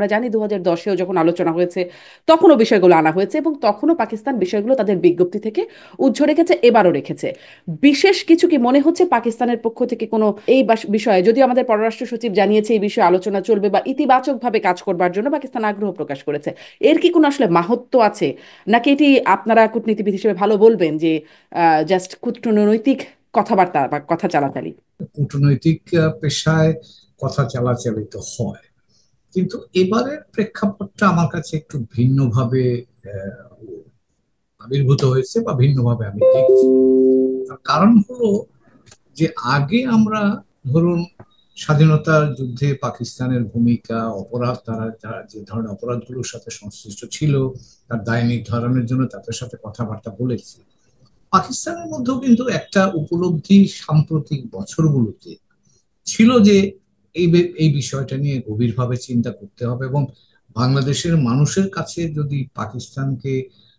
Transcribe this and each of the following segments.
আমরা জানি 2010-এও যখন আলোচনা হয়েছে তখনও বিষয়গুলো আনা হয়েছে এবং তখনও পাকিস্তান বিষয়গুলো তাদের বিজ্ঞপ্তি থেকে উজ্জ্ব রেখেছে, এবারও রেখেছে। বিশেষ কিছু কি মনে হচ্ছে পাকিস্তানের পক্ষ থেকে কোনো এই বিষয়ে, যদিও আমাদের পররাষ্ট্র সচিব জানিয়েছে এই বিষয়ে আলোচনা চলবে বা ইতিবাচকভাবে কাজ করবার জন্য পাকিস্তান আগ্রহ প্রকাশ করেছে, এর কি কোনো আসলে মাহাত্ম্য আছে, নাকি এটি আপনারা কূটনীতিবিদ হিসেবে ভালো বলবেন যে জাস্ট কূটনৈতিক কথাবার্তা বা কথা চালাচালি? কূটনৈতিক পেশায় কথা চালাচালি তো হয়, কিন্তু এবারের প্রেক্ষাপটটা আমার কাছে একটু ভিন্নভাবে আবির্ভূত হয়েছে বা ভিন্নভাবে আমি দেখছি। তার কারণ হলো যে আগে আমরা, ধরুন, স্বাধীনতার যুদ্ধে পাকিস্তানের ভূমিকা, অপরাধ, তারা যারা যে ধরনের অপরাধগুলোর সাথে সংশ্লিষ্ট ছিল তার দায় নির্ধারণের জন্য তাদের সাথে কথাবার্তা বলেছি। পাকিস্তানের মধ্যেও কিন্তু একটা উপলব্ধি সাম্প্রতিক বছরগুলোতে ছিল যে এই বিষয়টা নিয়ে গভীরভাবে চিন্তা করতে হবে, এবং বাংলাদেশের মানুষের কাছে যদি পাকিস্তানকে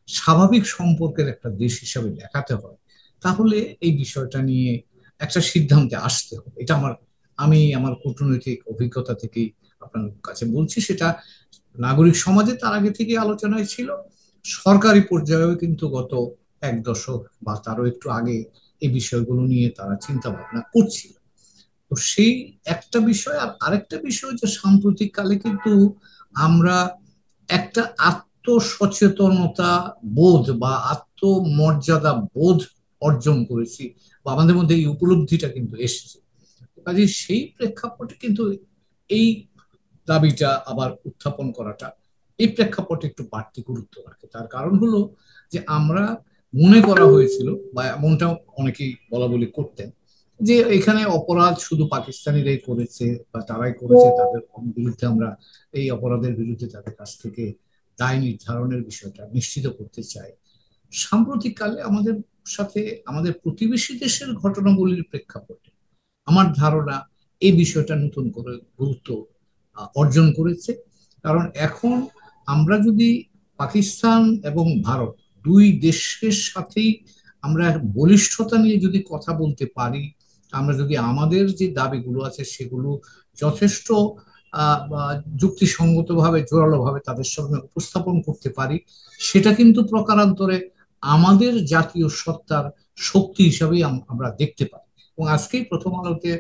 স্বাভাবিক সম্পর্কের একটা দেশ হিসাবে দেখাতে হয়, তাহলে এই বিষয়টা নিয়ে একটা সিদ্ধান্তে আসতে হবে। এটা আমি আমার কূটনৈতিক অভিজ্ঞতা থেকেই আপনার কাছে বলছি। সেটা নাগরিক সমাজে তার আগে থেকে আলোচনায় ছিল, সরকারি পর্যায়েও কিন্তু গত এক দশক বা তারও একটু আগে এই বিষয়গুলো নিয়ে তারা চিন্তা ভাবনা করছিল। তো সেই একটা বিষয়। আর আরেকটা বিষয় যে সাম্প্রতিক কালে কিন্তু আমরা একটা আত্মসচেতনতা বোধ বা আত্মমর্যাদা বোধ অর্জন করেছি, বা আমাদের মধ্যে এই উপলব্ধিটা কিন্তু এসেছে। কাজে সেই প্রেক্ষাপটে কিন্তু এই দাবিটা আবার উত্থাপন করাটা এই প্রেক্ষাপটে একটু বাড়তি গুরুত্ব রাখে। তার কারণ হলো যে আমরা, মনে করা হয়েছিল বা এমনটাও অনেকেই বলা বলি করতেন, যে এখানে অপরাধ শুধু পাকিস্তানিরাই করেছে বা তারাই করেছে, তাদের বিরুদ্ধে আমরা এই অপরাধের বিরুদ্ধে তাদের কাছ থেকে দায় নির্ধারণের বিষয়টা নিশ্চিত করতে চাই। সাম্প্রতিককালে আমাদের সাথে আমাদের প্রতিবেশী দেশের ঘটনাবলীর প্রেক্ষাপটে আমার ধারণা এই বিষয়টা নতুন করে গুরুত্ব অর্জন করেছে। কারণ এখন আমরা যদি পাকিস্তান এবং ভারত দুই দেশের সাথেই আমরা বলিষ্ঠতা নিয়ে যদি কথা বলতে পারি, আমরা যদি আমাদের যে দাবিগুলো আছে সেগুলো যথেষ্ট যুক্তিসঙ্গতভাবে, জোরালোভাবে তাদের সামনে উপস্থাপন করতে পারি, সেটা কিন্তু প্রকারান্তরে আমাদের জাতীয় সত্তার শক্তি হিসাবেই আমরা দেখতে পাই। এবং আজকেই প্রথম আলোতে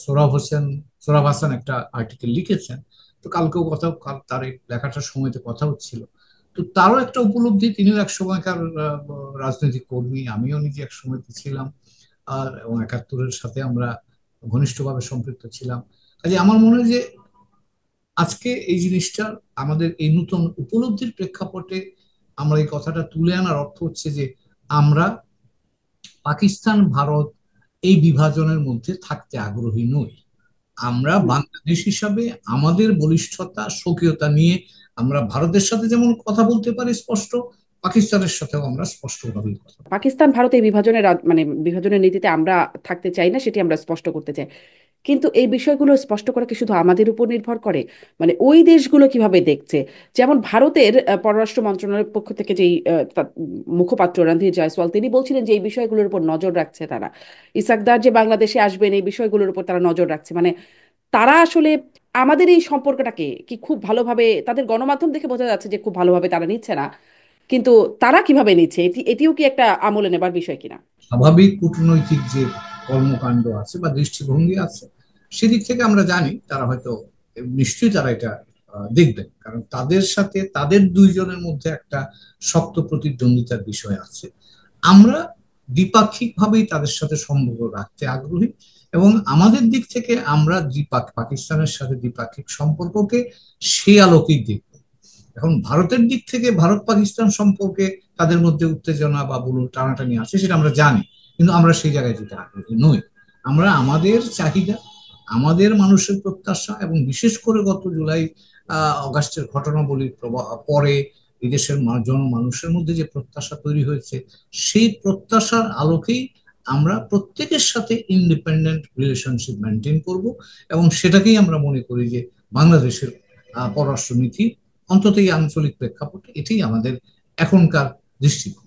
সোহরাব হাসান একটা আর্টিকেল লিখেছেন। তো কালকেও কথা, তার এই লেখাটার সময়তে কথা হচ্ছিল। তো তারও একটা উপলব্ধি, তিনিও এক সময়কার রাজনৈতিক কর্মী, আমিও নিজে এক সময়তে ছিলাম, এবং একাত্তরের সাথে আমরা ঘনিষ্ঠভাবে সম্পৃক্ত ছিলাম। কাজে আমার মনে হয় যে আজকে এই জিনিসটা, আমাদের এই নতুন উপলব্ধির প্রেক্ষাপটে আমরা এই কথাটা তুলে আনার অর্থ হচ্ছে যে আমরা পাকিস্তান ভারত এই বিভাজনের মধ্যে থাকতে আগ্রহী নই। আমরা বাংলাদেশ হিসাবে আমাদের বলিষ্ঠতা, স্বকীয়তা নিয়ে আমরা ভারতের সাথে যেমন কথা বলতে পারি স্পষ্ট, পাকিস্তানের সাথেও আমরা স্পষ্টভাবেই কথা বলি। পাকিস্তান ভারত এই বিভাজনের মানে বিভাজনের নীতিতে আমরা থাকতে চাই না, সেটি আমরা স্পষ্ট করতে চাই। কিন্তু এই বিষয়গুলো স্পষ্ট করা কি শুধু আমাদের উপর নির্ভর করে? মানে ওই দেশগুলো কিভাবে দেখছে? যেমন ভারতের পররাষ্ট্র মন্ত্রণালয়ের পক্ষ থেকে যেই মুখপাত্র রণধীর জয়সওয়াল, তিনি বলছিলেন যে এই বিষয়গুলোর উপর নজর রাখছে তারা। ইসাকদার যে বাংলাদেশে আসবেন, এই বিষয়গুলোর উপর তারা নজর রাখছে। মানে তারা আসলে আমাদের এই সম্পর্কটাকে কি খুব ভালোভাবে, তাদের গণমাধ্যম দেখে বোঝা যাচ্ছে যে খুব ভালোভাবে তারা নিচ্ছে না, কিন্তু তারা কিভাবে নিচ্ছে, এটিও কি একটা আমলে নেবার বিষয় কিনা? স্বাভাবিক কূটনৈতিক যে কর্মকাণ্ড আছে বা দৃষ্টিভঙ্গি আছে, সেদিক থেকে আমরা জানি তারা হয়তো, নিশ্চয়ই তারা এটা দেখবেন, কারণ তাদের সাথে তাদের দুইজনের মধ্যে একটা শক্ত প্রতিদ্বন্দ্বিতার বিষয় আছে। আমরা দ্বিপাক্ষিক ভাবেই তাদের সাথে সম্পর্ক রাখতে আগ্রহী, এবং আমাদের দিক থেকে আমরা পাকিস্তানের সাথে দ্বিপাক্ষিক সম্পর্ককে সে আলোকেই দেখব। এখন ভারতের দিক থেকে ভারত পাকিস্তান সম্পর্কে তাদের মধ্যে উত্তেজনা বা বলুন টানাটানি আছে, সেটা আমরা জানি, কিন্তু আমরা সেই জায়গায় যেতে আগ্রহী নই। আমরা আমাদের চাহিদা, আমাদের মানুষের প্রত্যাশা, এবং বিশেষ করে গত জুলাই অগাস্টের ঘটনাবলীর পরে এদেশের মানুষের মধ্যে যে প্রত্যাশা তৈরি হয়েছে, সেই প্রত্যাশার আলোকেই আমরা প্রত্যেকের সাথে ইন্ডিপেন্ডেন্ট রিলেশনশিপ মেনটেন করব, এবং সেটাকেই আমরা মনে করি যে বাংলাদেশের পররাষ্ট্রনীতি, অন্তত এই আঞ্চলিক প্রেক্ষাপটে এটাই আমাদের এখনকার দৃষ্টিভঙ্গি।